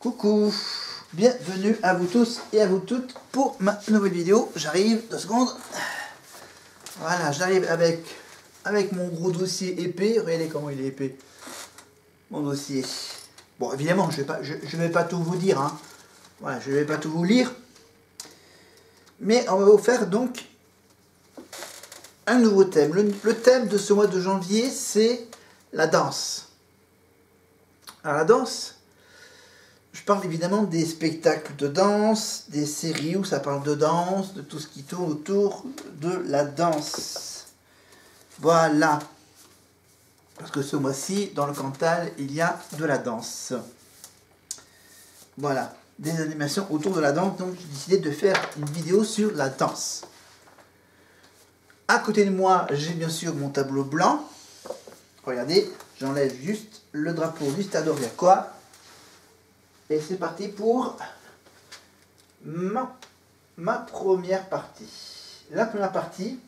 Coucou, bienvenue à vous tous et à vous toutes pour ma nouvelle vidéo. J'arrive, 2 secondes. Voilà, j'arrive avec mon gros dossier épais. Regardez comment il est épais, mon dossier. Bon, évidemment, je vais pas tout vous dire, hein. Voilà, je vais pas tout vous lire. Mais on va vous faire donc un nouveau thème. Le thème de ce mois de janvier, c'est la danse. Alors la danse, je parle évidemment des spectacles de danse, des séries où ça parle de danse, de tout ce qui tourne autour de la danse. Voilà. Parce que ce mois-ci, dans le Cantal, il y a de la danse. Voilà. Des animations autour de la danse, donc j'ai décidé de faire une vidéo sur la danse. À côté de moi, j'ai bien sûr mon tableau blanc. Regardez, j'enlève juste le drapeau du Stade Oriacois. Et c'est parti pour ma première partie. La première partie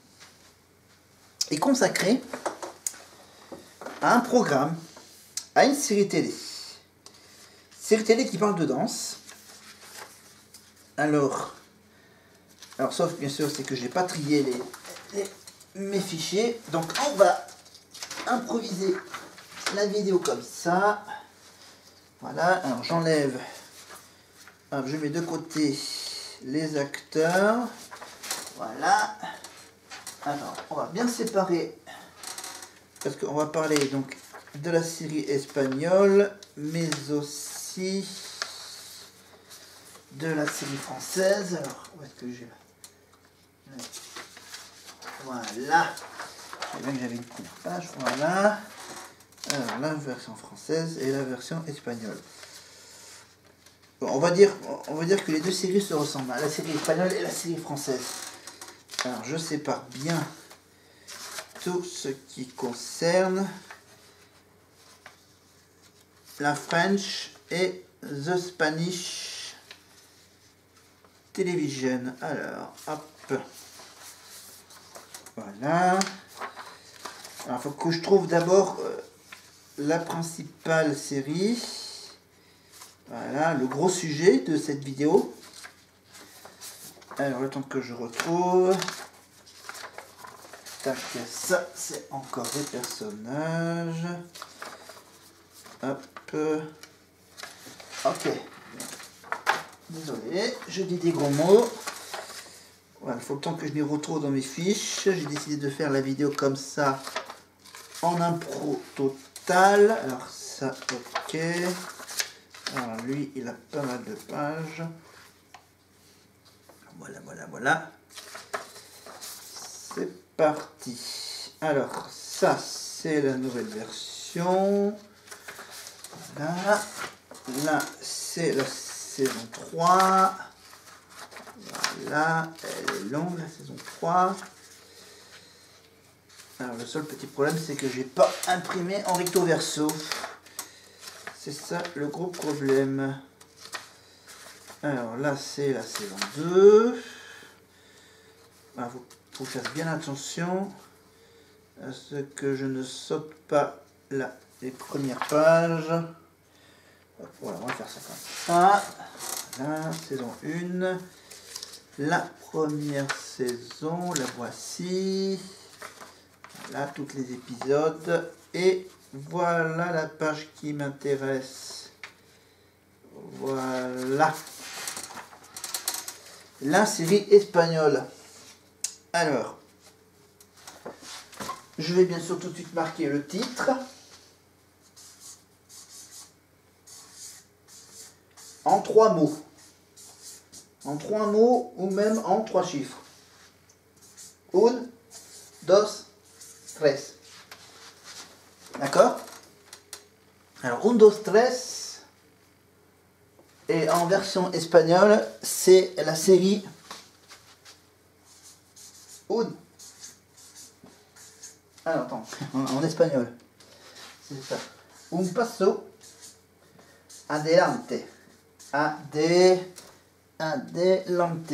est consacrée à un programme, à une série télé. Série télé qui parle de danse. Alors sauf bien sûr, c'est que j'ai pas trié mes fichiers. Donc on va improviser la vidéo comme ça. Voilà, alors j'enlève, je mets de côté les acteurs. Voilà. Alors, on va bien séparer, parce qu'on va parler donc de la série espagnole, mais aussi de la série française. Alors, où est-ce que j'ai là? Voilà. J'ai bien que j'avais une première page. Voilà. Alors, la version française et la version espagnole. Bon, on va dire que les deux séries se ressemblent, la série espagnole et la série française. Alors, je sépare bien tout ce qui concerne la French et The Spanish Television. Alors, hop. Voilà. Alors, il faut que je trouve d'abord la principale série. Voilà, le gros sujet de cette vidéo. Alors, le temps que je retrouve. Tac, ça, c'est encore des personnages. Hop. Ok. Désolé, je dis des gros mots. Voilà, il faut le temps que je les retrouve dans mes fiches. J'ai décidé de faire la vidéo comme ça, en impro total. Alors, ça, ok. Alors, lui, il a pas mal de pages. Voilà. C'est parti. Alors, ça, c'est la nouvelle version. Voilà. Là, c'est la saison 3. Voilà, elle est longue, la saison 3. Alors, le seul petit problème, c'est que j'ai pas imprimé en recto verso. C'est ça le gros problème. Alors là, c'est la saison 2. Il faut que je fasse bien attention à ce que je ne saute pas là les premières pages. Voilà, on va faire ça comme ça. Voilà, saison 1. La première saison, la voici. Voilà, tous les épisodes. Et voilà la page qui m'intéresse. Voilà. La série espagnole. Alors, je vais bien sûr tout de suite marquer le titre. En 3 mots. En 3 mots ou même en 3 chiffres. 1, 2, 3. D'accord? Alors, 1, 2, 3. Et en version espagnole, c'est la série Un. Alors, attends, en espagnol. C'est ça. Un paso adelante. Adelante.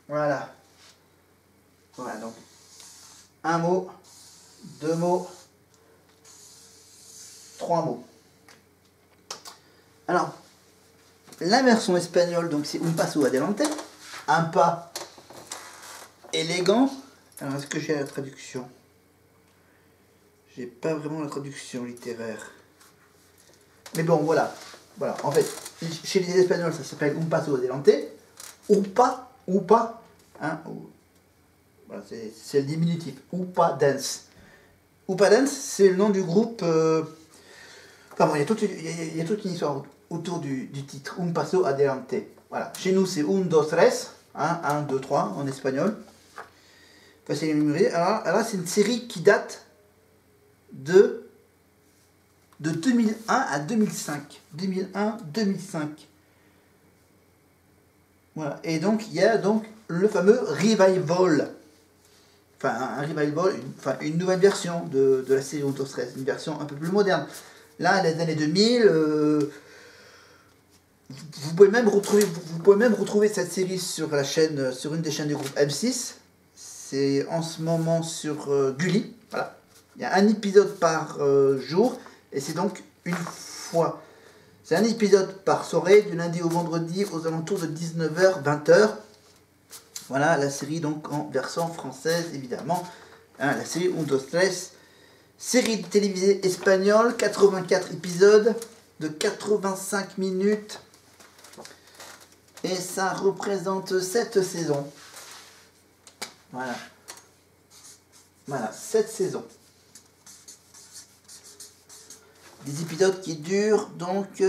Voilà. Voilà, donc. Un mot, 2 mots, 3 mots. Alors, la version espagnole, donc c'est un paso adelante, un pas élégant. Alors, est-ce que j'ai la traduction? J'ai pas vraiment la traduction littéraire. Mais bon, voilà. Voilà, en fait, chez les Espagnols, ça s'appelle un paso adelante, ou pas, hein, voilà, c'est le diminutif, Upa Dance. Upa Dance, c'est le nom du groupe. Enfin bon, il y a toute une histoire autour du titre, Un Paso Adelante. Voilà. Chez nous, c'est un, dos, tres, hein, 1, 2, 3 en espagnol. Facile à mémoriser. Alors c'est une série qui date de 2001 à 2005. 2001-2005. Voilà. Et donc, il y a donc le fameux revival. Enfin, un revival, une nouvelle version de la série Un, dos, tres. Une version un peu plus moderne. Là, les années 2000, vous pouvez même retrouver cette série sur la chaîne, sur une des chaînes du groupe M6. C'est en ce moment sur Gulli. Voilà. Il y a un épisode par jour et c'est donc une fois. C'est un épisode par soirée, du lundi au vendredi aux alentours de 19h, 20h. Voilà la série donc en version française évidemment. Hein, la série Un, dos, tres. Série télévisée espagnole, 84 épisodes de 85 minutes. Et ça représente 7 saisons. Voilà. Voilà, 7 saisons. Des épisodes qui durent donc...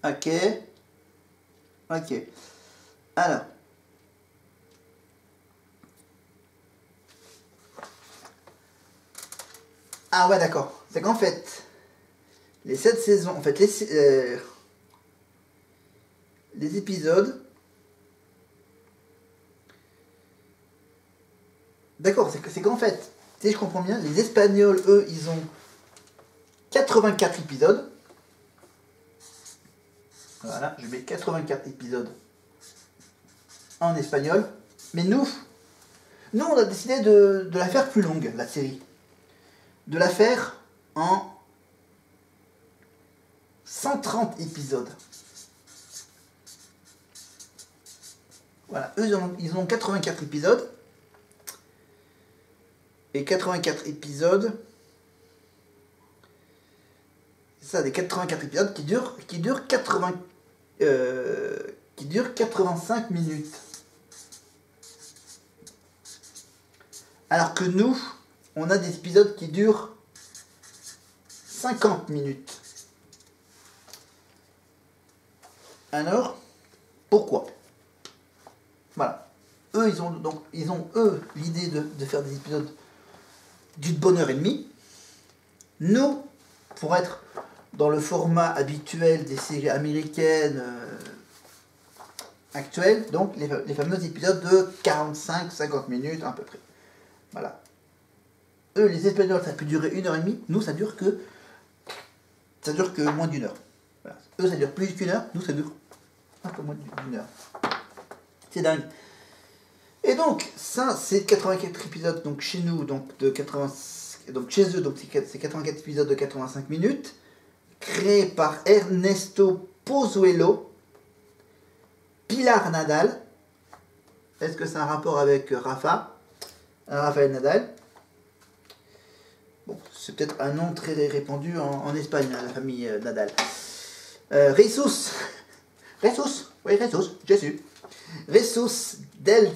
Ok. Ok. Alors. Ah ouais, d'accord. C'est qu'en fait, les 7 saisons, en fait, les épisodes... D'accord, c'est qu'en fait, si je comprends bien, les Espagnols, eux, ils ont 84 épisodes. Voilà, je mets 84 épisodes en espagnol. Mais nous, on a décidé de la faire plus longue, la série. De la faire en 130 épisodes. Voilà, eux, ils ont 84 épisodes. Et 84 épisodes... C'est ça, des 84 épisodes qui durent 85 minutes. Alors que nous, on a des épisodes qui durent 50 minutes. Alors, pourquoi? Voilà. Eux, ils ont l'idée de faire des épisodes d'une bonne heure et demie. Nous, pour être dans le format habituel des séries américaines actuelles, donc les fameux épisodes de 45-50 minutes à peu près. Voilà. Eux, les Espagnols, ça peut durer 1h30. Nous, ça dure que moins d'1 heure. Voilà. Eux, ça dure plus d'1 heure. Nous, ça dure un peu moins d'1 heure. C'est dingue. Et donc, ça, c'est 84 épisodes, donc chez nous, donc chez eux, donc c'est 84 épisodes de 85 minutes, créés par Ernesto Pozuelo, Pilar Nadal. Est-ce que c'est un rapport avec Rafael Nadal? Bon, c'est peut-être un nom très répandu en Espagne, la famille Nadal. Jesus, Jésus. Jesus del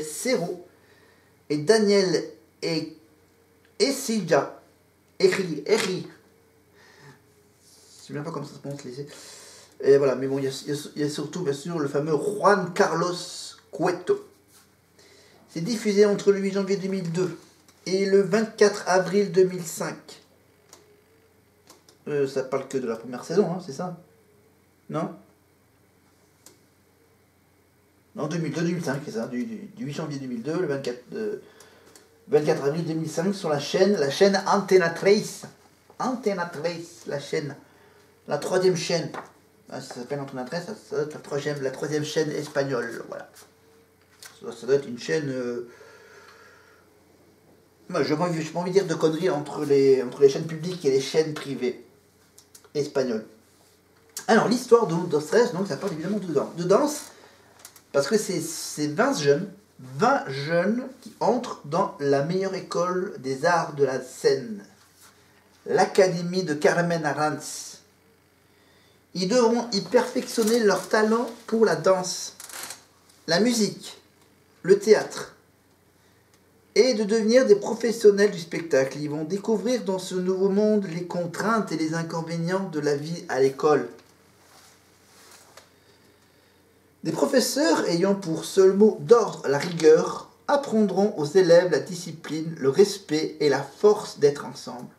Cerro et Daniel Esilla. Eri. Je sais même pas comment ça se prononce les. Et voilà, mais bon, il y a surtout, bien sûr, le fameux Juan Carlos Cueto. C'est diffusé entre le 8 janvier 2002 et le 24 avril 2005. Ça parle que de la première saison, hein, c'est ça? Non? Non, 2002-2005, c'est ça, du 8 janvier 2002, le 24 avril 2005, sur la chaîne Antena 3. Antena 3, la troisième chaîne. Ah, ça s'appelle Antena 3, ça doit être la troisième chaîne espagnole, voilà. Ça doit être une chaîne Moi, je n'ai pas envie de dire de conneries entre les chaînes publiques et les chaînes privées espagnoles. Alors, l'histoire de Dos Tres, donc ça parle évidemment de danse, parce que c'est 20 jeunes qui entrent dans la meilleure école des arts de la scène, l'Académie de Carmen Arranz. Ils devront y perfectionner leur talent pour la danse, la musique, le théâtre, et de devenir des professionnels du spectacle. Ils vont découvrir dans ce nouveau monde les contraintes et les inconvénients de la vie à l'école. Des professeurs ayant pour seul mot d'ordre la rigueur apprendront aux élèves la discipline, le respect et la force d'être ensemble.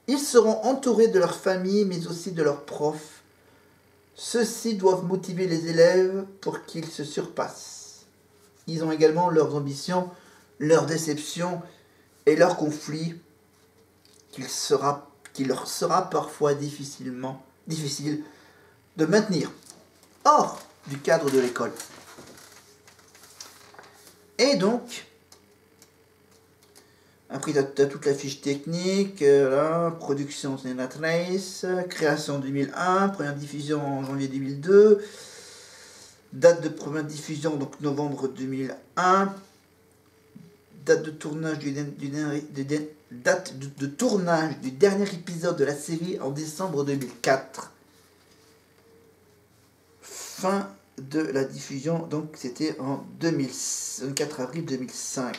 Ils seront entourés de leur famille mais aussi de leurs profs. Ceux-ci doivent motiver les élèves pour qu'ils se surpassent. Ils ont également leurs ambitions, leurs déceptions et leurs conflits qu'il leur sera parfois difficile de maintenir hors du cadre de l'école. Et donc, après, tu as toute la fiche technique, là, production sénatrice, création 2001, première diffusion en janvier 2002, date de première diffusion, donc novembre 2001, date de tournage du dernier épisode de la série en décembre 2004. Fin de la diffusion, donc c'était en 24 avril 2005.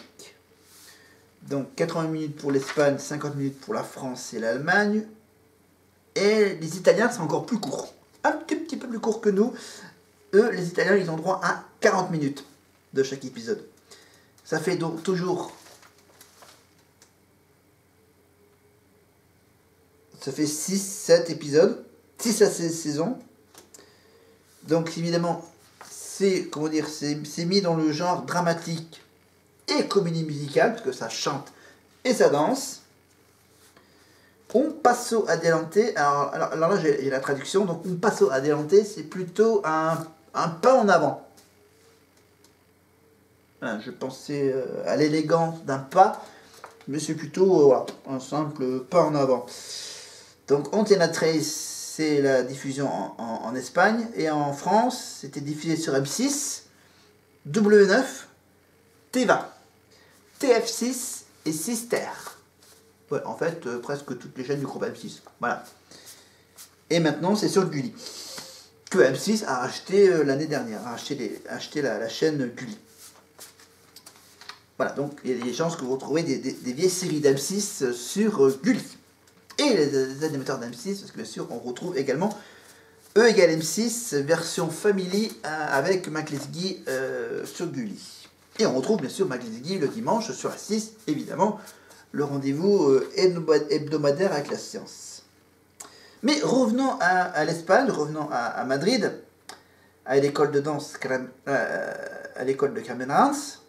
Donc 80 minutes pour l'Espagne, 50 minutes pour la France et l'Allemagne. Et les Italiens, c'est encore plus court. Un petit peu plus court que nous. Eux, les Italiens, ils ont droit à 40 minutes de chaque épisode. Ça fait donc toujours... Ça fait 6-7 épisodes. 6 à 16 saisons. Donc évidemment, c'est mis dans le genre dramatique et comédie musicale, parce que ça chante et ça danse. Un passo adelante, alors là j'ai la traduction, donc un passo adelante, c'est plutôt un pas en avant. Voilà, je pensais à l'élégance d'un pas, mais c'est plutôt un simple pas en avant. Donc Antena 13, c'est la diffusion en Espagne, et en France, c'était diffusé sur M6, W9, Teva, TF6 et Sister. Ouais, en fait, presque toutes les chaînes du groupe M6. Voilà. Et maintenant, c'est sur Gulli. Que M6 a acheté l'année dernière, a acheté la chaîne Gulli. Voilà, donc il y a des chances que vous retrouvez des vieilles séries d'M6 sur Gulli. Et les animateurs d'M6, parce que bien sûr, on retrouve également E égale M6, version Family avec Mac Lesguy sur Gulli. Et on retrouve bien sûr Mac Lesguy le dimanche sur la 6, évidemment, le rendez-vous hebdomadaire avec la science. Mais revenons à l'Espagne, revenons à Madrid, à l'école de danse, à l'école de Carmen Arranz.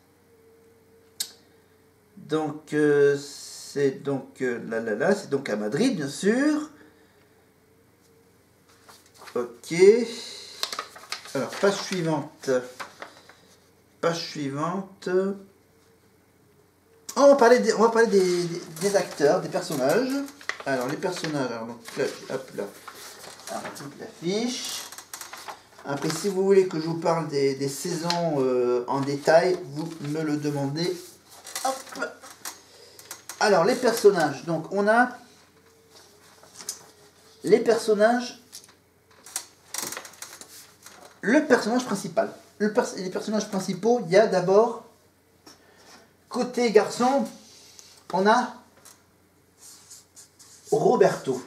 Donc, c'est donc c'est donc à Madrid, bien sûr. Ok. Alors, page suivante. On va parler des acteurs, des personnages. Alors, les personnages, alors, donc, là, hop là. Alors, toute la fiche. Après, si vous voulez que je vous parle des saisons en détail, vous me le demandez. Hop. Alors, les personnages. Donc, on a les personnages. Le personnage principal. Les personnages principaux, il y a d'abord, côté garçon, on a Roberto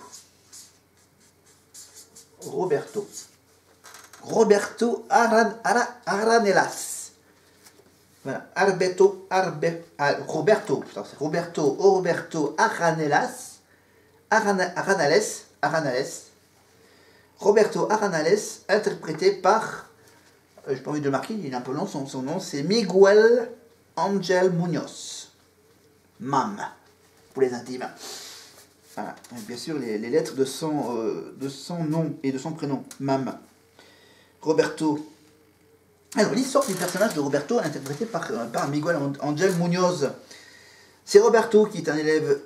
Aranellas. Voilà, Roberto Aranellas. Roberto Aranales, interprété par, j'ai pas envie de le marquer, il est un peu long son nom, c'est Miguel Angel Munoz. Mam, pour les intimes. Voilà, et bien sûr les lettres de son nom et de son prénom, Mam. Roberto. Alors, l'histoire du personnage de Roberto, interprété par Miguel Angel Munoz. C'est Roberto qui est un élève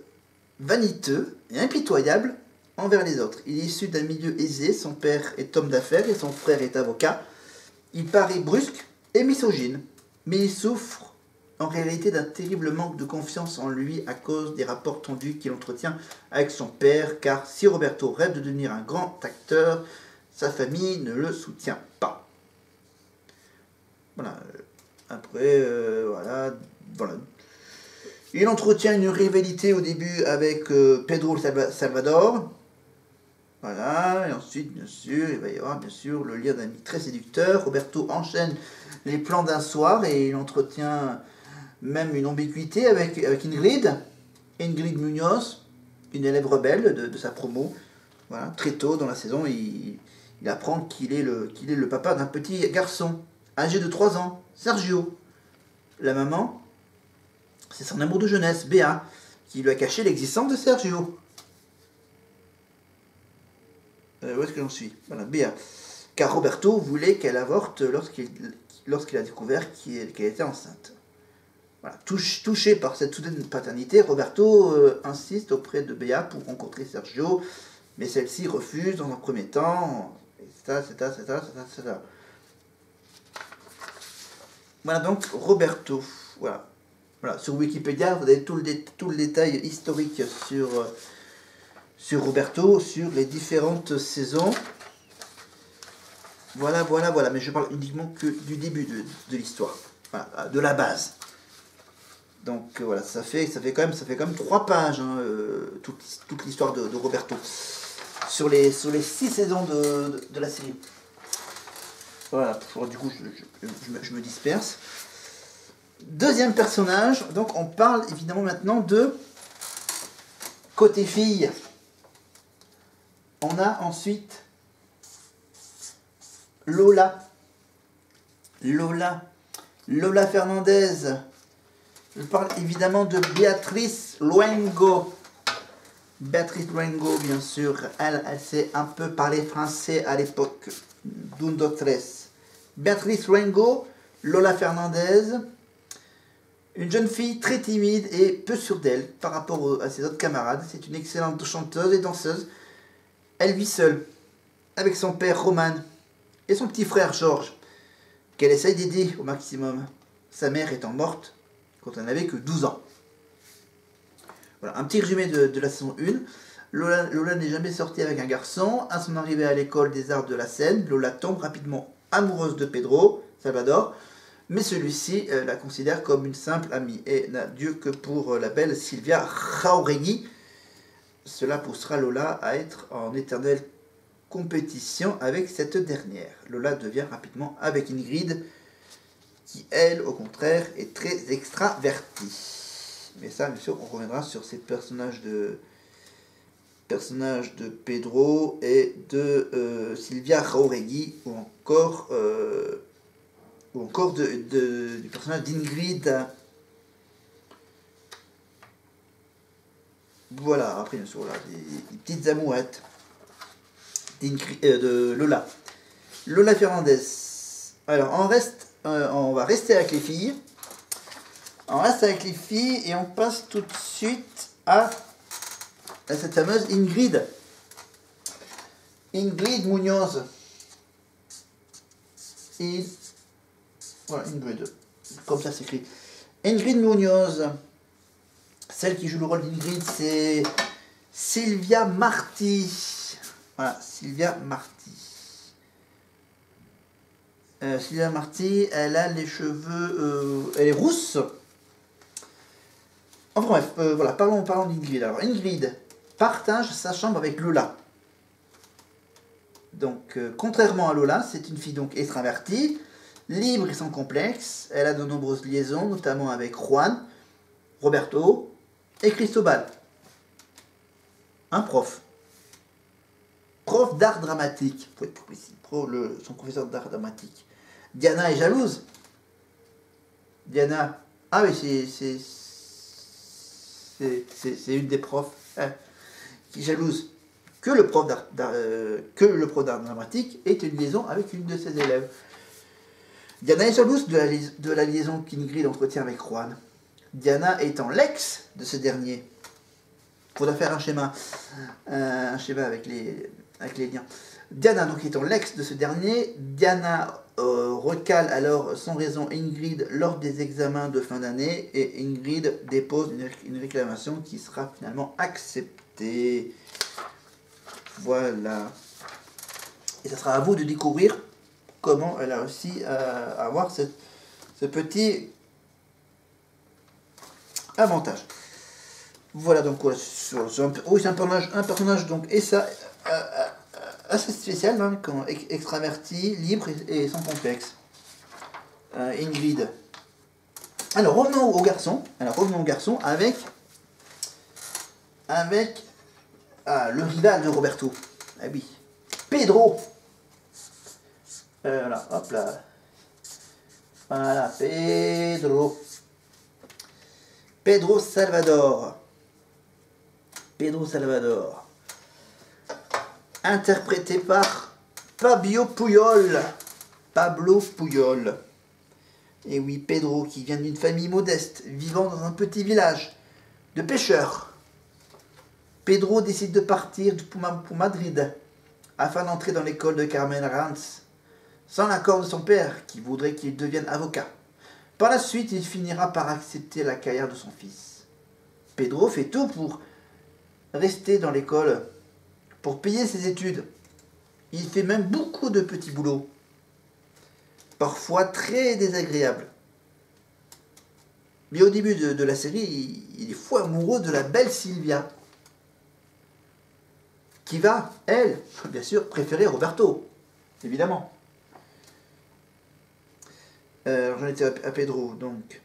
vaniteux et impitoyable envers les autres. Il est issu d'un milieu aisé, son père est homme d'affaires et son frère est avocat. Il paraît brusque et misogyne, mais il souffre en réalité d'un terrible manque de confiance en lui à cause des rapports tendus qu'il entretient avec son père, car si Roberto rêve de devenir un grand acteur, sa famille ne le soutient pas. Voilà. Après, voilà. Il entretient une rivalité au début avec Pedro Salvador. Voilà, et ensuite, bien sûr, il va y avoir bien sûr le lien d'amis très séducteur. Roberto enchaîne les plans d'un soir et il entretient même une ambiguïté avec Ingrid Munoz, une élève rebelle de sa promo. Voilà, très tôt dans la saison, il apprend qu'il est le papa d'un petit garçon âgé de 3 ans, Sergio. La maman, c'est son amour de jeunesse, Béa, qui lui a caché l'existence de Sergio. Où est-ce que j'en suis? Voilà, Béa. Car Roberto voulait qu'elle avorte lorsqu'il a découvert qu'elle était enceinte. Voilà. Touché par cette soudaine paternité, Roberto insiste auprès de Béa pour rencontrer Sergio, mais celle-ci refuse dans un premier temps, etc. Voilà donc Roberto. Voilà. Sur Wikipédia, vous avez tout le détail historique sur Roberto, sur les différentes saisons. Voilà. Mais je parle uniquement que du début de l'histoire. Voilà, de la base. Donc voilà, ça fait quand même 3 pages, hein, toute l'histoire de Roberto. Sur les 6 saisons de la série. Voilà, du coup je me disperse. Deuxième personnage, donc on parle évidemment maintenant de côté fille. On a ensuite Lola Fernandez. Je parle évidemment de Beatriz Luengo. Beatriz Luengo, bien sûr, elle sait un peu parler français à l'époque d'Undo Tres. Beatriz Luengo, Lola Fernandez, une jeune fille très timide et peu sûre d'elle par rapport à ses autres camarades. C'est une excellente chanteuse et danseuse. Elle vit seule, avec son père Roman et son petit frère Georges, qu'elle essaye d'aider au maximum, sa mère étant morte quand elle n'avait que 12 ans. Voilà, un petit résumé de la saison 1. Lola n'est jamais sortie avec un garçon. À son arrivée à l'école des arts de la scène, Lola tombe rapidement amoureuse de Pedro Salvador, mais celui-ci la considère comme une simple amie et n'a Dieu que pour la belle Silvia Jauregui. Cela poussera Lola à être en éternelle compétition avec cette dernière. Lola devient rapidement avec Ingrid, qui elle, au contraire, est très extravertie. Mais ça, bien sûr, on reviendra sur ces personnages de Pedro et de Silvia Jauregui, ou encore du personnage d'Ingrid. Voilà, après bien sûr, là, des petites amourettes de Lola. Lola Fernandez. Alors, on va rester avec les filles. On reste avec les filles et on passe tout de suite à cette fameuse Ingrid. Ingrid Munoz. Voilà, Ingrid. Comme ça s'écrit. Ingrid Munoz. Celle qui joue le rôle d'Ingrid, c'est Silvia Marti. Voilà, Silvia Marti. Silvia Marti, elle a les cheveux... elle est rousse. Enfin bref, voilà, parlons d'Ingrid. Alors, Ingrid partage sa chambre avec Lola. Donc, contrairement à Lola, c'est une fille donc extravertie, libre et sans complexe. Elle a de nombreuses liaisons, notamment avec Juan, Roberto et Cristobal. Un prof. Prof d'art dramatique, pour être précis. Son professeur d'art dramatique. Diana est jalouse. Diana, ah oui, c'est une des profs qui est jalouse que le prof d'art dramatique ait une liaison avec une de ses élèves. Diana est jalouse de la liaison qu'Ingrid entretient avec Juan. Diana étant l'ex de ce dernier. Il faudra faire un schéma avec les liens. Diana donc étant l'ex de ce dernier, Diana recale alors sans raison Ingrid lors des examens de fin d'année et Ingrid dépose une réclamation qui sera finalement acceptée. Voilà. Et ça sera à vous de découvrir comment elle a réussi à avoir ce petit avantage. Voilà, donc voilà, c'est un personnage donc, et ça, assez spécial, hein, extraverti, libre et sans complexe. Ingrid. Alors revenons au garçon. Avec le rival de Roberto. Ah oui. Pedro. Voilà, hop là. Voilà, Pedro Salvador. Interprété par Pablo Puyol. Et oui, Pedro, qui vient d'une famille modeste, vivant dans un petit village de pêcheurs. Pedro décide de partir pour Madrid, afin d'entrer dans l'école de Carmen Ranz, sans l'accord de son père, qui voudrait qu'il devienne avocat. Par la suite, il finira par accepter la carrière de son fils. Pedro fait tout pour rester dans l'école, pour payer ses études. Il fait même beaucoup de petits boulots, parfois très désagréables. Mais au début de la série, il est fou amoureux de la belle Sylvia, qui va, elle, bien sûr, préférer Roberto, évidemment. J'en étais à Pedro, donc.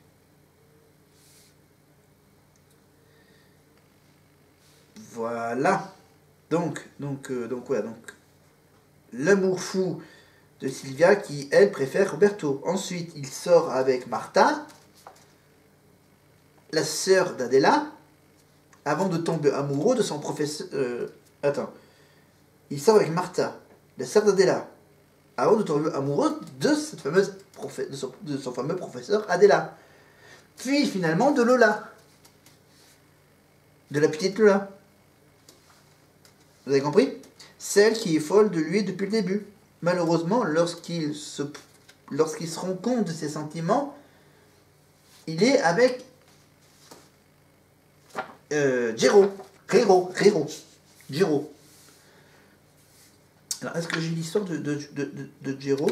Voilà. Donc, l'amour fou de Sylvia qui, elle, préfère Roberto. Ensuite, il sort avec Martha, la sœur d'Adela, avant de tomber amoureux de son professeur... Il sort avec Martha, la sœur d'Adela, avant de tomber amoureux de cette fameuse de son fameux professeur Adela. Puis, finalement, de Lola. De la petite Lola. Vous avez compris? Celle qui est folle de lui depuis le début. Malheureusement, lorsqu'il se rend compte de ses sentiments, il est avec Giro. Alors, est-ce que j'ai l'histoire de Giro?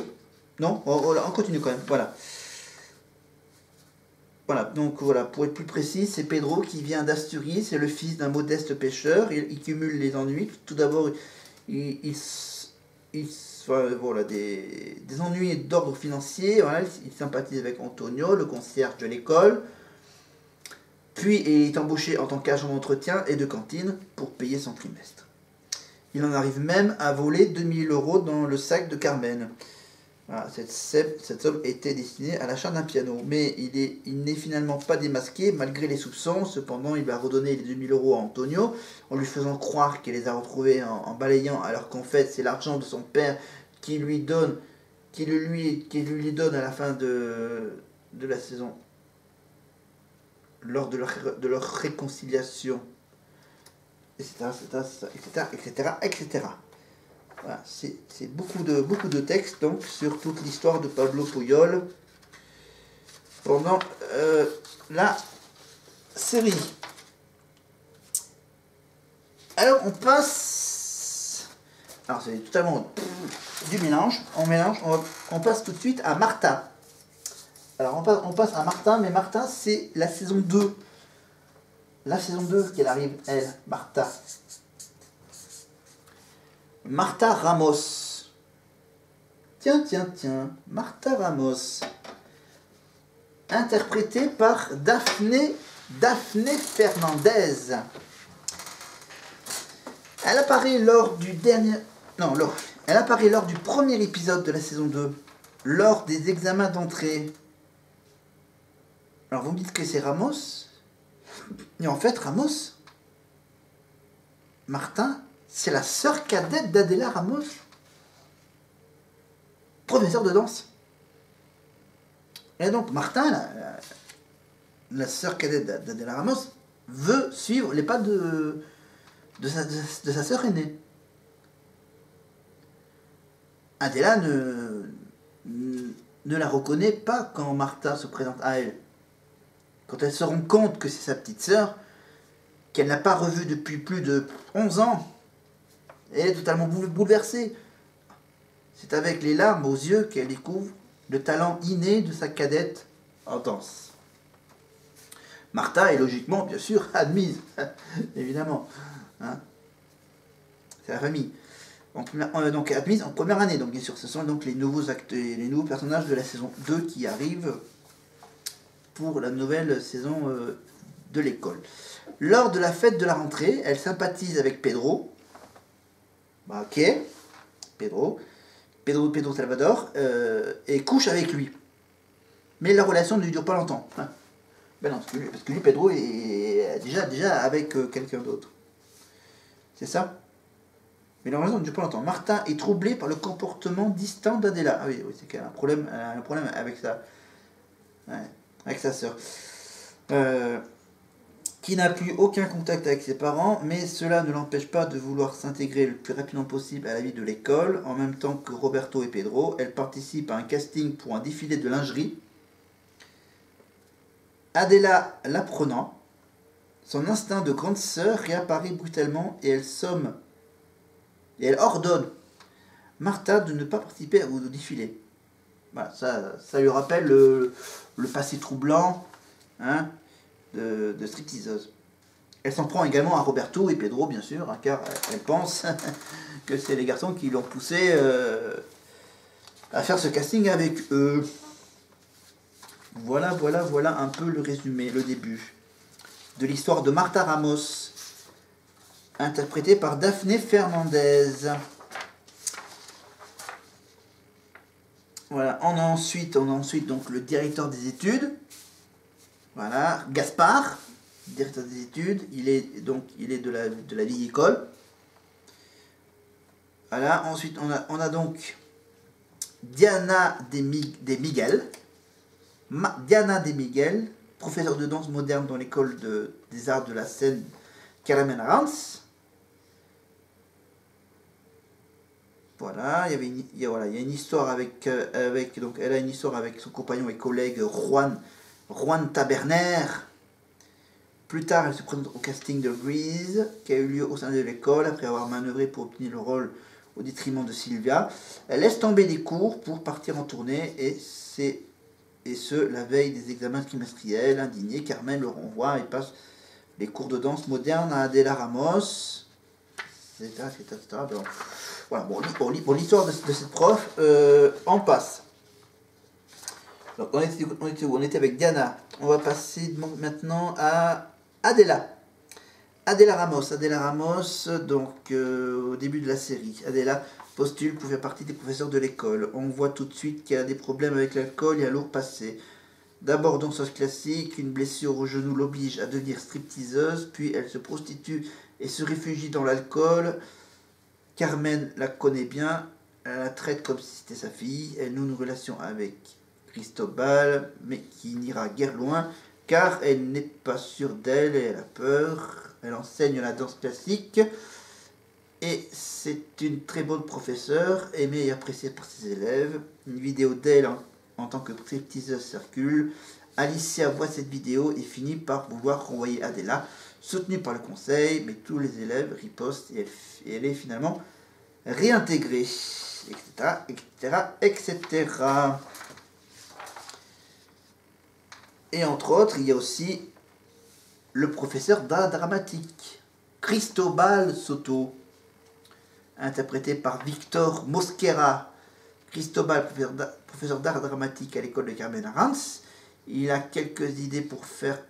Non, on continue quand même. Voilà, donc voilà, pour être plus précis, c'est Pedro qui vient d'Asturie, c'est le fils d'un modeste pêcheur, il cumule les ennuis. Tout d'abord, des ennuis d'ordre financier, voilà, il sympathise avec Antonio, le concierge de l'école, puis il est embauché en tant qu'agent d'entretien et de cantine pour payer son trimestre. Il en arrive même à voler 2000 € dans le sac de Carmen. Voilà, cette somme était destinée à l'achat d'un piano, mais il n'est finalement pas démasqué malgré les soupçons. Cependant, il va redonner les 2000 € à Antonio en lui faisant croire qu'il les a retrouvés en balayant, alors qu'en fait c'est l'argent de son père qui lui donne à la fin de la saison, lors de leur réconciliation, etc. Voilà, c'est beaucoup de textes donc sur toute l'histoire de Pablo Puyol pendant la série. Alors on passe, alors c'est totalement du mélange, on passe tout de suite à Martha. Alors on passe à Martha, mais Martha c'est la saison 2. La saison 2 qu'elle arrive, elle, Martha. Martha Ramos. Tiens, Martha Ramos. Interprétée par Daphné Fernandez. Elle apparaît lors du premier épisode de la saison 2, lors des examens d'entrée. Alors vous me dites que c'est Ramos, et en fait Ramos, Martin, c'est la sœur cadette d'Adela Ramos, professeur de danse. Et donc Martin, la sœur cadette d'Adela Ramos, veut suivre les pas de sa sœur aînée. Adela ne la reconnaît pas quand Martha se présente à elle. Quand elle se rend compte que c'est sa petite sœur, qu'elle n'a pas revue depuis plus de 11 ans, elle est totalement bouleversée. C'est avec les larmes aux yeux qu'elle découvre le talent inné de sa cadette en danse. Martha est logiquement, bien sûr, admise, évidemment. Hein, c'est la famille. Donc admise en première année. Donc bien sûr, ce sont donc les nouveaux acteurs, les nouveaux personnages de la saison 2 qui arrivent pour la nouvelle saison de l'école. Lors de la fête de la rentrée, elle sympathise avec Pedro. Bah, ok, Pedro Salvador, et couche avec lui. Mais la relation ne lui dure pas longtemps. Ben non, parce que lui, Pedro est déjà avec quelqu'un d'autre. C'est ça? Mais la relation ne dure pas longtemps. Martin est troublé par le comportement distant d'Adela. Ah oui, c'est qu'il y a un problème avec ça. Ouais, avec sa sœur. Qui n'a plus aucun contact avec ses parents, mais cela ne l'empêche pas de vouloir s'intégrer le plus rapidement possible à la vie de l'école. En même temps que Roberto et Pedro, elle participe à un casting pour un défilé de lingerie. Adela l'apprenant, son instinct de grande sœur réapparaît brutalement et elle ordonne Martha de ne pas participer au défilé. Voilà, ça lui rappelle le passé troublant, hein, de stripteaseuse. Elle s'en prend également à Roberto et Pedro, bien sûr, hein, car elle pense que c'est les garçons qui l'ont poussé à faire ce casting avec eux. Voilà un peu le résumé, le début de l'histoire de Martha Ramos, interprétée par Daphné Fernandez. Voilà, on a ensuite donc le directeur des études. Voilà, Gaspard, directeur des études, il est de la vieille école. Voilà, ensuite on a donc Diana de Miguel. Diana de Miguel, professeure de danse moderne dans l'école des arts de la scène Carmen Arans. Voilà, il y a une histoire avec donc elle a une histoire avec son compagnon et collègue Juan Taberner. Plus tard, elle se présente au casting de Grease, qui a eu lieu au sein de l'école, après avoir manœuvré pour obtenir le rôle au détriment de Sylvia. Elle laisse tomber les cours pour partir en tournée, et ce, la veille des examens trimestriels. Indignée, Carmen le renvoie et passe les cours de danse moderne à Adela Ramos, etc. Donc, voilà, bon, l'histoire de cette prof, on passe. Donc on était avec Diana. On va passer maintenant à Adela. Adela Ramos, donc au début de la série. Adela postule pour faire partie des professeurs de l'école. On voit tout de suite qu'elle a des problèmes avec l'alcool et un lourd passé. D'abord danseuse classique, une blessure au genou l'oblige à devenir stripteaseuse, puis elle se prostitue et se réfugie dans l'alcool. Carmen la connaît bien, elle la traite comme si c'était sa fille. Elle noue une relation avec Cristobal, mais qui n'ira guère loin, car elle n'est pas sûre d'elle et elle a peur. Elle enseigne la danse classique, et c'est une très bonne professeure, aimée et appréciée par ses élèves. Une vidéo d'elle en tant que stripteaseuse circule. Alicia voit cette vidéo et finit par vouloir renvoyer Adela, soutenue par le conseil, mais tous les élèves ripostent et elle est finalement réintégrée, etc. Et entre autres, il y a aussi le professeur d'art dramatique, Cristobal Soto, interprété par Victor Mosquera. Cristobal, professeur d'art dramatique à l'école de Carmen Arans. Il a quelques idées pour faire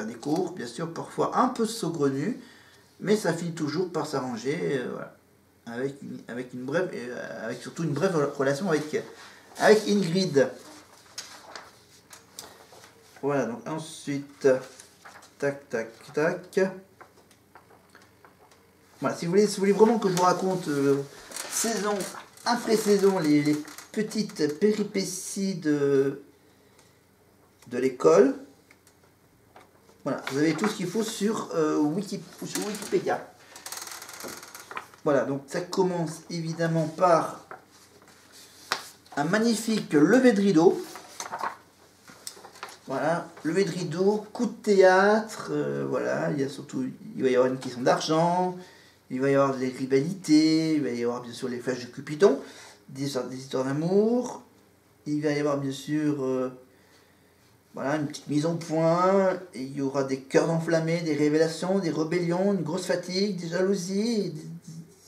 des cours, bien sûr, parfois un peu saugrenus, mais ça finit toujours par s'arranger, voilà, avec surtout une brève relation avec Ingrid. Voilà, donc ensuite, tac. Voilà, si vous voulez vraiment que je vous raconte saison après saison les petites péripéties de l'école, Voilà, vous avez tout ce qu'il faut sur Wikipédia. Voilà, donc ça commence évidemment par un magnifique lever de rideau. Voilà, lever de rideau, coup de théâtre, voilà, il va y avoir une question d'argent, il va y avoir des rivalités, il va y avoir bien sûr les flèches de Cupidon, des histoires d'amour, il va y avoir bien sûr voilà, une petite mise au point, et il y aura des cœurs enflammés, des révélations, des rébellions, une grosse fatigue, des jalousies,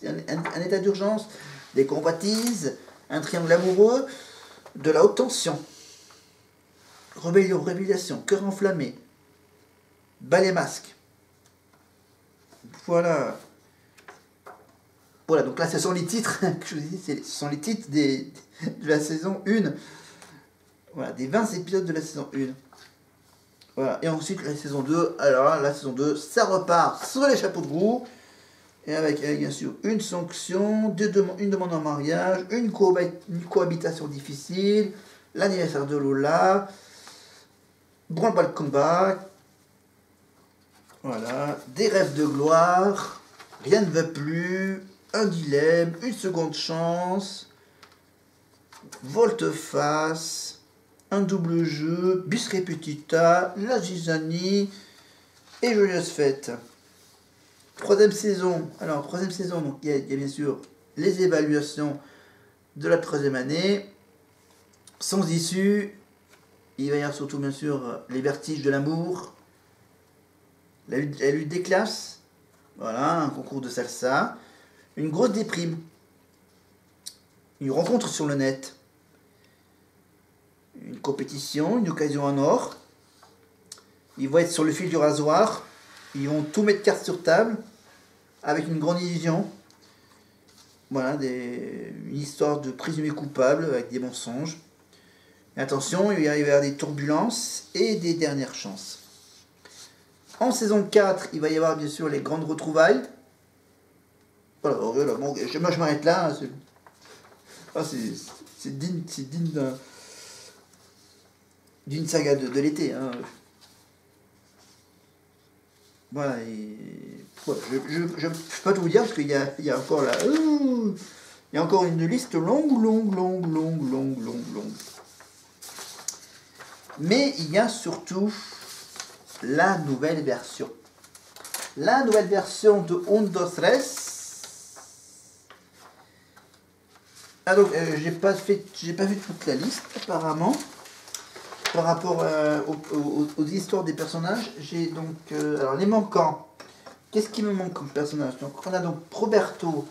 un état d'urgence, des convoitises, un triangle amoureux, de la haute tension. Rébellion, révélation, cœur enflammé, balai masque. Voilà. Voilà, donc là ce sont les titres que je vous dis, ce sont les titres de la saison 1. Voilà, des 20 épisodes de la saison 1. Voilà, et ensuite la saison 2, alors là, la saison 2, ça repart sur les chapeaux de roue. Et avec bien sûr une sanction, une demande en mariage, une cohabitation difficile, l'anniversaire de Lola, branle-bas de combat, voilà, des rêves de gloire, rien ne va plus, un dilemme, une seconde chance, volte-face, un double jeu, bis repetita, la zizanie et joyeuse fête. Troisième saison, donc il y a bien sûr les évaluations de la troisième année, sans issue. Il va y avoir surtout bien sûr les vertiges de l'amour, la lutte des classes, voilà, un concours de salsa, une grosse déprime, une rencontre sur le net, une compétition, une occasion en or. Ils vont être sur le fil du rasoir, ils vont tout mettre carte sur table, avec une grande illusion. Voilà, une histoire de présumé coupable avec des mensonges. Et attention, il va y avoir des turbulences et des dernières chances. En saison 4, il va y avoir bien sûr les grandes retrouvailles. Voilà, bon, moi je m'arrête là. C'est digne d'une saga de l'été. Hein. Voilà, et voilà, je ne peux pas tout vous dire parce qu'il y a encore là. Il y a encore une liste longue. Mais il y a surtout la nouvelle version. La nouvelle version de Un, Dos, Tres. Ah donc j'ai pas vu toute la liste apparemment. Par rapport aux histoires des personnages, j'ai donc alors les manquants. Qu'est-ce qui me manque comme personnage? Donc on a donc Roberto,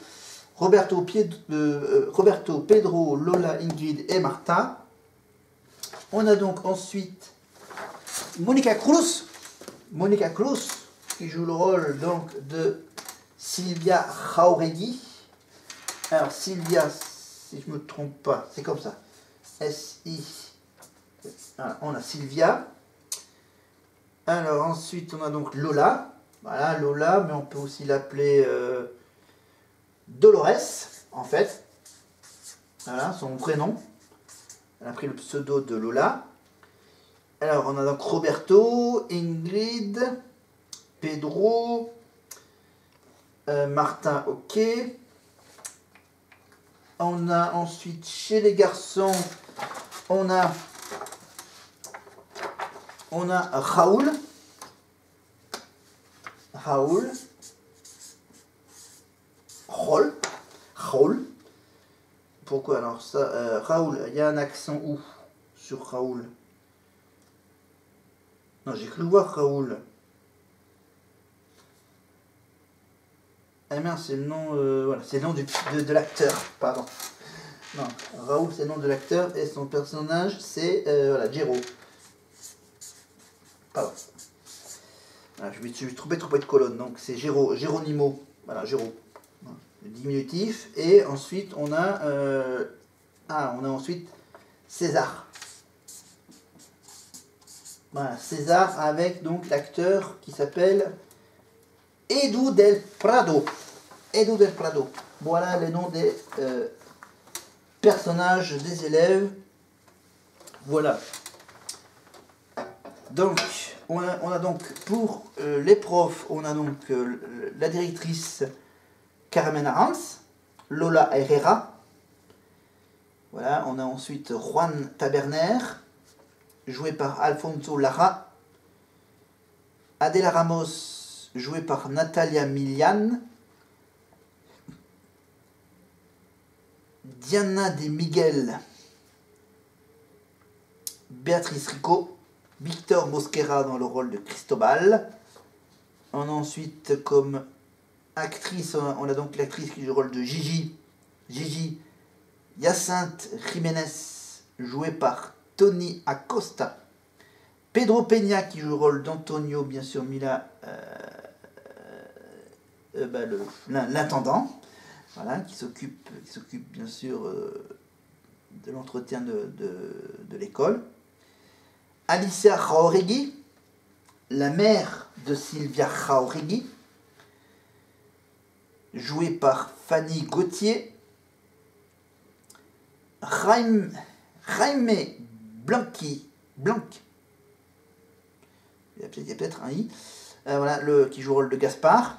Pedro, Lola, Ingrid et Marta. On a donc ensuite Monica Cruz, qui joue le rôle donc de Silvia Jauregui. Alors Silvia, si je me trompe pas, c'est comme ça. S-I. Voilà, on a Silvia. Alors ensuite on a donc Lola. Voilà, Lola, mais on peut aussi l'appeler Dolores, en fait. Voilà, son prénom. Elle a pris le pseudo de Lola. Alors on a donc Roberto, Ingrid, Pedro, Martin, ok. On a ensuite chez les garçons, on a Raoul. Pourquoi alors ça Raoul, il y a un accent où sur Raoul? Non, j'ai cru voir Raoul. Ah mince, c'est le nom, voilà, c'est le nom de l'acteur, pardon. Non, Raoul c'est le nom de l'acteur et son personnage c'est voilà, Jero. Pardon. Voilà, je vais trouver trop de colonnes, donc c'est Geronimo, voilà, Géro. Voilà, le diminutif, et ensuite on a ensuite César. Voilà, César avec donc l'acteur qui s'appelle Edu del Prado. Voilà les noms des personnages des élèves. Voilà. Donc, On a donc pour les profs, on a donc la directrice Carmen Arans, Lola Herrera. Voilà, on a ensuite Juan Taberner, joué par Alfonso Lara. Adela Ramos, joué par Natalia Milian. Diana de Miguel, Béatrice Rico. Victor Mosquera dans le rôle de Cristobal. On a ensuite comme actrice, on a donc l'actrice qui joue le rôle de Gigi. Gigi Hyacinthe Jiménez, joué par Tony Acosta. Pedro Peña qui joue le rôle d'Antonio, bien sûr, Mila, l'intendant, voilà, qui s'occupe bien sûr de l'entretien de l'école. Alicia Jauregui, la mère de Sylvia Jauregui, jouée par Fanny Gauthier. Jaime Blanc, il y a peut-être un i, voilà, qui joue le rôle de Gaspard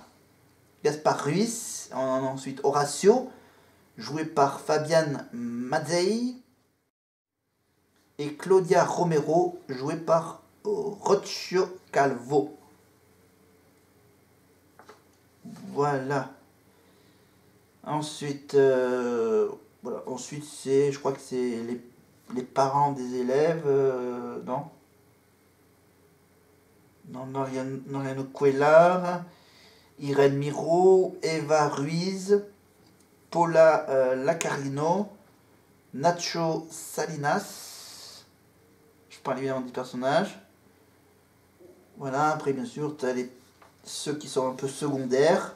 Ruiz. On a ensuite Horacio, joué par Fabian Mazzei, et Claudia Romero, jouée par Rocchio Calvo. Voilà. Ensuite, voilà. Ensuite, je crois que c'est les parents des élèves, non, Noriano Cuellar, Irène Miro, Eva Ruiz, Paula Lacarino, Nacho Salinas. Je parle évidemment des personnages. Voilà, après bien sûr, tu as ceux qui sont un peu secondaires.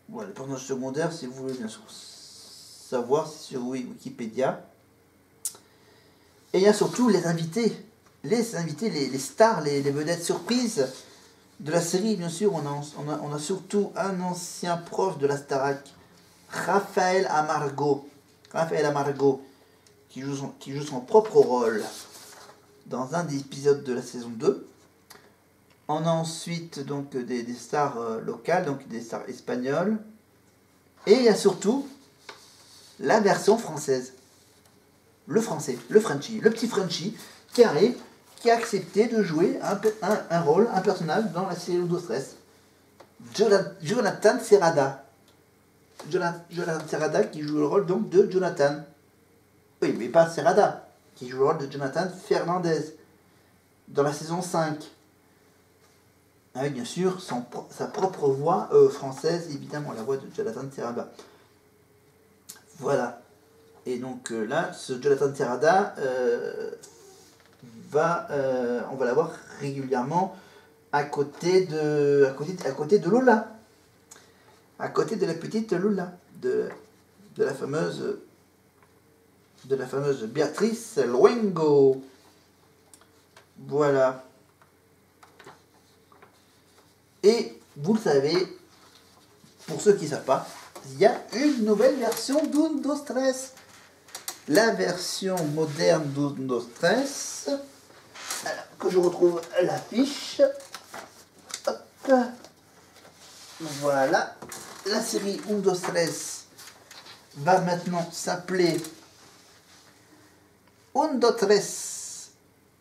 Voilà, les personnages secondaires, si vous voulez bien sûr savoir, c'est sur Wikipédia. Et il y a surtout les invités, les stars, les vedettes surprises de la série. Bien sûr, on a surtout un ancien prof de la Starac, Raphaël Amargo, qui joue son propre rôle dans un des épisodes de la saison 2. On a ensuite donc des stars locales, donc des stars espagnoles. Et il y a surtout la version française. Le français, le petit Frenchie qui arrive, qui a accepté de jouer un rôle, un personnage dans la série Undo Stress. Jonathan Serrada. Jonathan Serrada qui joue le rôle donc de Jonathan. Oui, mais pas Serrada, qui joue le rôle de Jonathan Fernandez dans la saison 5. Avec bien sûr sa propre voix française, évidemment, la voix de Jonathan Serrada. Voilà. Et donc là, ce Jonathan Serrada, on va l'avoir régulièrement à côté de Lola. À côté de la petite Lola, de la fameuse Béatrice Luengo. Voilà. Et vous le savez, pour ceux qui ne savent pas, il y a une nouvelle version d'Undo Stress. La version moderne d'Undo Stress. Alors, que je retrouve l'affiche. Hop. Voilà. La série Undo Stress va maintenant s'appeler Undo Stress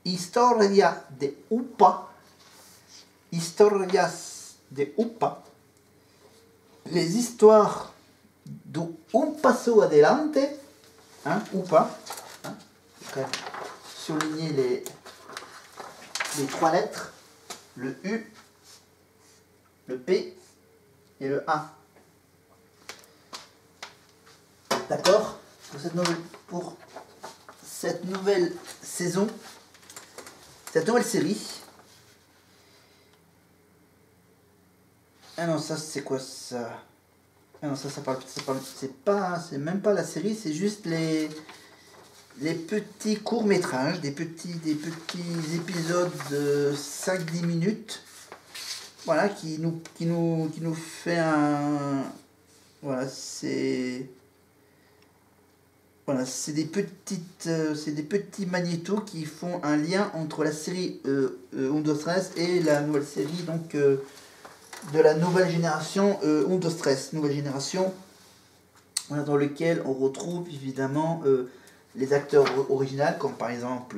Historia de Upa. Historias de Upa. Les histoires de un paso adelante. Hein, Upa. Hein, je vais souligner les trois lettres. Le U, le P et le A. D'accord, pour cette nouvelle saison, cette nouvelle série. Ah non, ça c'est quoi ça? Ah non, ça parle, c'est même pas la série, c'est juste les petits courts-métrages, des petits épisodes de 5-10 minutes. Voilà, qui nous fait un... Voilà, c'est Voilà, c'est des petits magnétos qui font un lien entre la série Undo Stress et la nouvelle série donc de la nouvelle génération Undo Stress, nouvelle génération, voilà, dans lequel on retrouve évidemment les acteurs originaux comme par exemple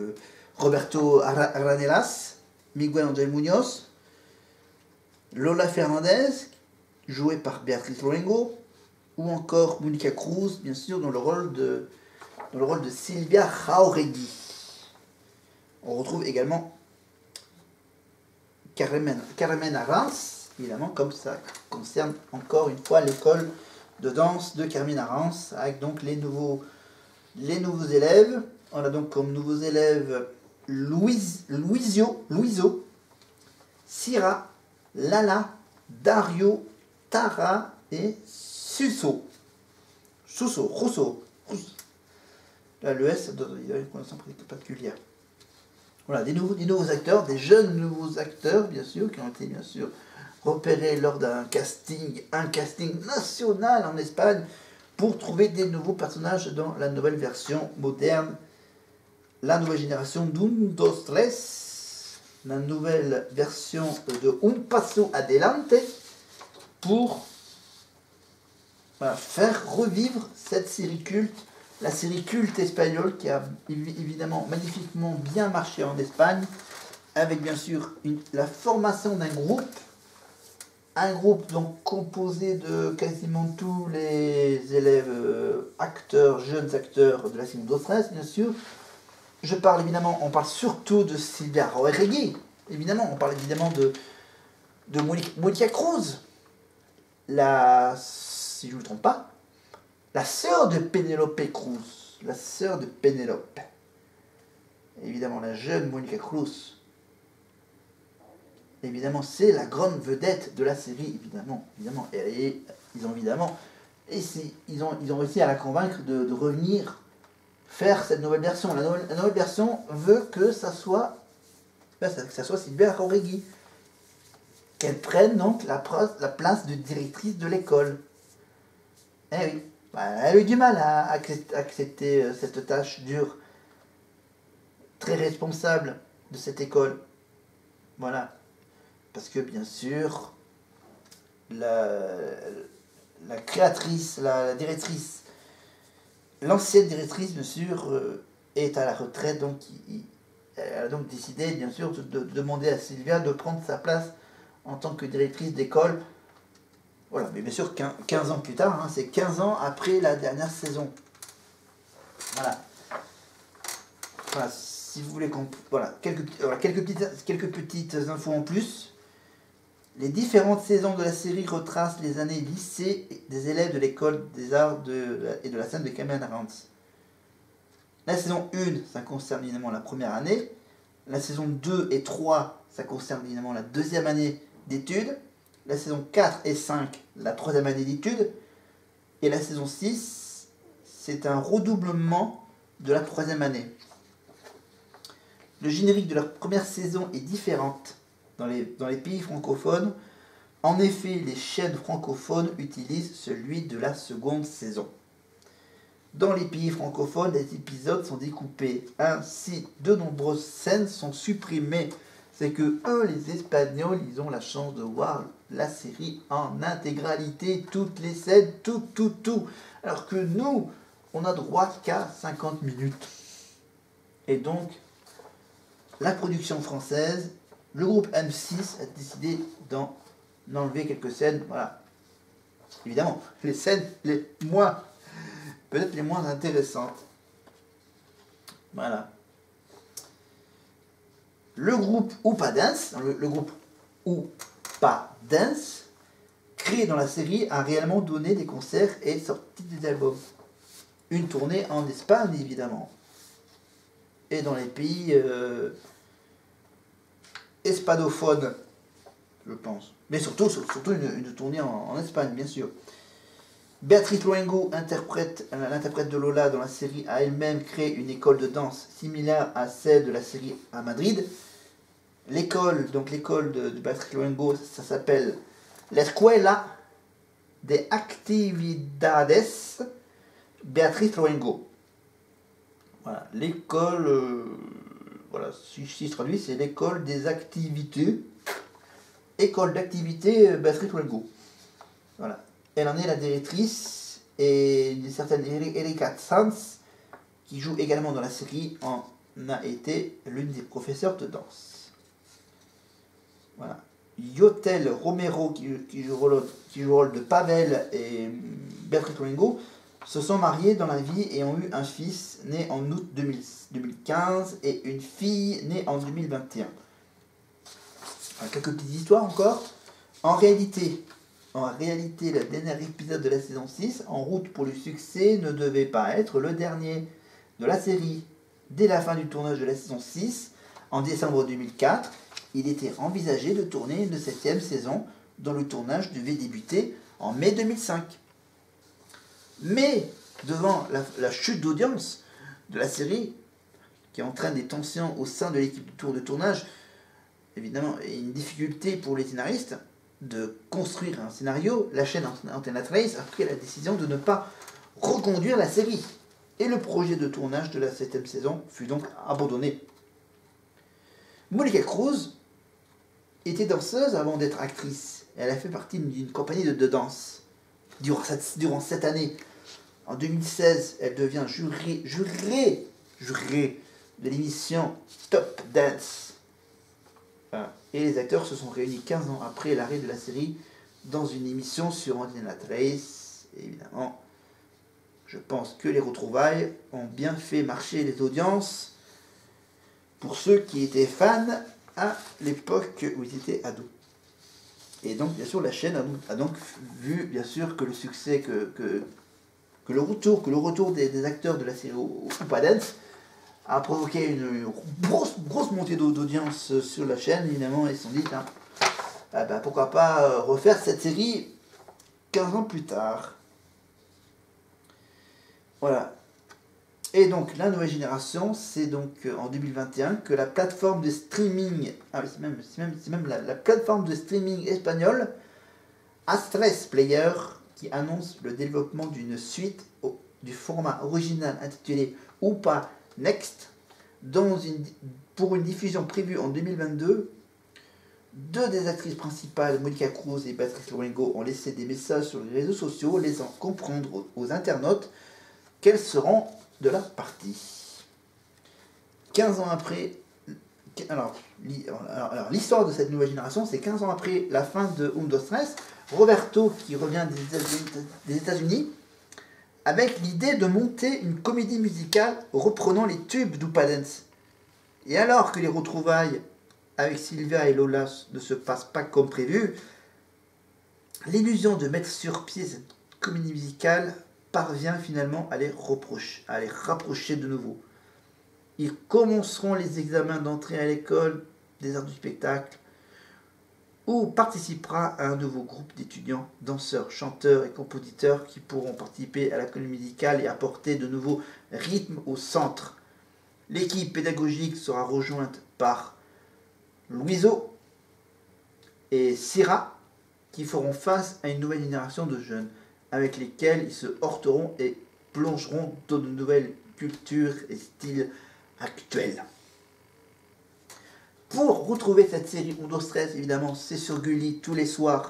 Roberto Aranellas, Miguel Angel Munoz, Lola Fernandez, jouée par Beatriz Luengo, ou encore Monica Cruz, bien sûr, dans le rôle de Silvia Jauregui. On retrouve également Carmen Arans, évidemment, comme ça concerne encore une fois l'école de danse de Carmen Arans, avec donc les nouveaux élèves. On a donc comme nouveaux élèves Luiso, Syrah, Lala, Dario, Tara et Russo. Là, le S donne une prononciation particulière. Voilà, des nouveaux acteurs, des jeunes nouveaux acteurs, bien sûr, qui ont été, bien sûr, repérés lors d'un casting national en Espagne, pour trouver des nouveaux personnages dans la nouvelle version moderne, la nouvelle génération d'Un, Dos, Tres, la nouvelle version de Un Paso Adelante, pour faire revivre cette série culte, la série culte espagnole qui a évidemment magnifiquement bien marché en Espagne, avec bien sûr la formation d'un groupe, donc composé de quasiment tous les élèves jeunes acteurs de la série Dos Tres, bien sûr. On parle surtout de Silvia Jauregui, évidemment, on parle évidemment de Monica Cruz, si je ne me trompe pas, la sœur de Penélope Cruz, la sœur de Pénélope. Évidemment, la jeune Monica Cruz. Évidemment, c'est la grande vedette de la série, évidemment. Ils ont réussi à la convaincre de revenir faire cette nouvelle version. La nouvelle version veut que ça soit Silvia Jauregui, qu'elle prenne donc la place de directrice de l'école. Eh oui, elle a eu du mal à accepter cette tâche dure, très responsable de cette école. Voilà. Parce que bien sûr, la créatrice, la directrice, l'ancienne directrice, bien sûr, est à la retraite, donc elle a donc décidé, bien sûr, de demander à Silvia de prendre sa place en tant que directrice d'école. Voilà, mais bien sûr, 15 ans plus tard, hein, c'est 15 ans après la dernière saison. Voilà. Voilà, si vous voulez voilà, quelques petites infos en plus. Les différentes saisons de la série retracent les années lycée des élèves de l'école des arts et de la scène de Carmen Arans. La saison 1, ça concerne évidemment la première année. La saison 2 et 3, ça concerne évidemment la deuxième année d'études. La saison 4 et 5, la troisième année d'études. Et la saison 6, c'est un redoublement de la troisième année. Le générique de la première saison est différent dans les pays francophones. En effet, les chaînes francophones utilisent celui de la seconde saison. Dans les pays francophones, les épisodes sont découpés. Ainsi, de nombreuses scènes sont supprimées. C'est que eux, les Espagnols, ils ont la chance de voir la série en intégralité, toutes les scènes, tout. Alors que nous, on a droit qu'à 50 minutes. Et donc, la production française, le groupe M6 a décidé d'en enlever quelques scènes. Voilà. Évidemment, les scènes peut-être les moins intéressantes. Voilà. Le groupe Oupa Dance, le groupe Oupa Dance, créé dans la série, a réellement donné des concerts et sorti des albums. Une tournée en Espagne, évidemment. Et dans les pays hispanophones, je pense. Mais surtout une tournée en Espagne, bien sûr. Beatriz Luengo, l'interprète de Lola dans la série, a elle-même créé une école de danse similaire à celle de la série à Madrid. L'école de Beatriz Luengo, ça s'appelle l'Escuela de Actividades Beatriz Luengo. Voilà, l'école, voilà, si je traduis, c'est l'école des activités. École d'activité Battery Go. Voilà. Elle en est la directrice et une certaine Erika Sanz, qui joue également dans la série, en a été l'une des professeurs de danse. Voilà. Yotel Romero, qui joue le rôle de Pavel, et Beatrice Luengo se sont mariés dans la vie et ont eu un fils né en août 2015 et une fille née en 2021. Quelques petites histoires encore. En réalité, le dernier épisode de la saison 6, en route pour le succès, ne devait pas être le dernier de la série. Dès la fin du tournage de la saison 6, en décembre 2004, il était envisagé de tourner une 7e saison dont le tournage devait débuter en mai 2005. Mais, devant la chute d'audience de la série, qui entraîne des tensions au sein de l'équipe de tournage, évidemment, et une difficulté pour les scénaristes de construire un scénario, la chaîne Antenna Trace a pris la décision de ne pas reconduire la série. Et le projet de tournage de la 7e saison fut donc abandonné. Monica Cruz était danseuse avant d'être actrice. Elle a fait partie d'une compagnie de danse durant cette année. En 2016, elle devient jurée de l'émission Top Dance. Et les acteurs se sont réunis 15 ans après l'arrêt de la série dans une émission sur Antenna Trace. Et évidemment, je pense que les retrouvailles ont bien fait marcher les audiences pour ceux qui étaient fans à l'époque où ils étaient ados. Et donc, bien sûr, la chaîne a donc vu, bien sûr, que le succès, que le retour des acteurs de la série Upa Dance a provoqué une grosse montée d'audience sur la chaîne, évidemment, et ils se sont dit, pourquoi pas refaire cette série 15 ans plus tard. Voilà. Et donc, la nouvelle génération, c'est donc en 2021 que la plateforme de streaming, c'est même la plateforme de streaming espagnole, Astres Player, qui annonce le développement d'une suite du format original intitulé Upa Next, pour une diffusion prévue en 2022. Deux des actrices principales, Monica Cruz et Beatriz Luengo, ont laissé des messages sur les réseaux sociaux, laissant comprendre aux internautes qu'elles seront de la partie. 15 ans après... Alors l'histoire de cette nouvelle génération, c'est 15 ans après la fin de Dos Tres, Roberto, qui revient des États-Unis, avec l'idée de monter une comédie musicale reprenant les tubes d'Upa Dance. Et alors que les retrouvailles avec Sylvia et Lola ne se passent pas comme prévu, l'illusion de mettre sur pied cette comédie musicale parvient finalement à les rapprocher de nouveau. Ils commenceront les examens d'entrée à l'école des arts du spectacle, où participera un nouveau groupe d'étudiants, danseurs, chanteurs et compositeurs qui pourront participer à la comédie musicale et apporter de nouveaux rythmes au centre. L'équipe pédagogique sera rejointe par Luiso et Syrah, qui feront face à une nouvelle génération de jeunes, avec lesquels ils se heurteront et plongeront dans de nouvelles cultures et styles actuels. Pour retrouver cette série Dos Tres, évidemment, c'est sur Gulli tous les soirs,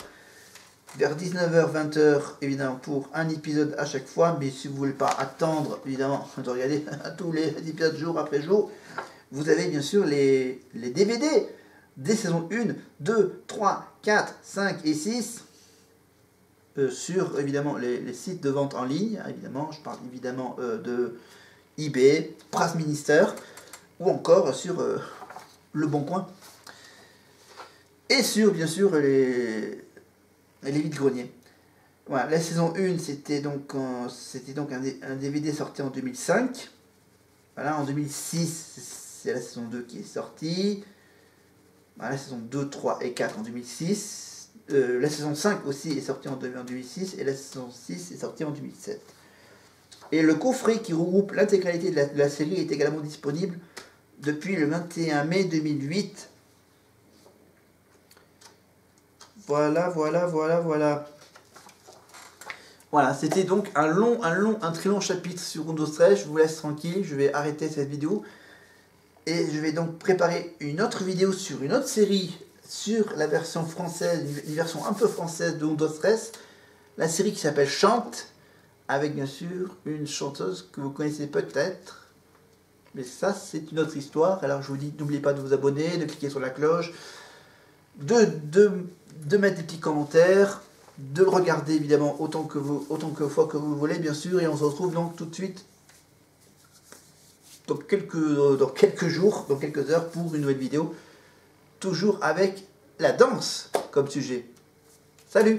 vers 19h, 20h, évidemment, pour un épisode à chaque fois. Mais si vous ne voulez pas attendre, évidemment, de regarder tous les épisodes jour après jour, vous avez bien sûr les DVD des saisons 1, 2, 3, 4, 5 et 6 sur, évidemment, les sites de vente en ligne. Évidemment, je parle évidemment de eBay, Press Minister, ou encore sur Le Bon Coin. Et sur, bien sûr, les vides-greniers. Voilà, la saison 1, c'était donc un DVD sorti en 2005. Voilà, en 2006, c'est la saison 2 qui est sortie. Voilà, la saison 2, 3 et 4 en 2006. La saison 5 aussi est sortie en 2006 et la saison 6 est sortie en 2007. Et le coffret qui regroupe l'intégralité de la série est également disponible depuis le 21 mai 2008. Voilà. Voilà, c'était donc un très long chapitre sur Windows 13. Je vous laisse tranquille, je vais arrêter cette vidéo. Et je vais donc préparer une autre vidéo sur une autre série, sur la version française, une version un peu française de Windows 13. La série qui s'appelle Chante, avec bien sûr une chanteuse que vous connaissez peut-être. Mais ça, c'est une autre histoire. Alors je vous dis, n'oubliez pas de vous abonner, de cliquer sur la cloche, de mettre des petits commentaires, de le regarder évidemment autant que fois que vous voulez, bien sûr. Et on se retrouve donc tout de suite dans quelques jours, dans quelques heures, pour une nouvelle vidéo. Toujours avec la danse comme sujet. Salut!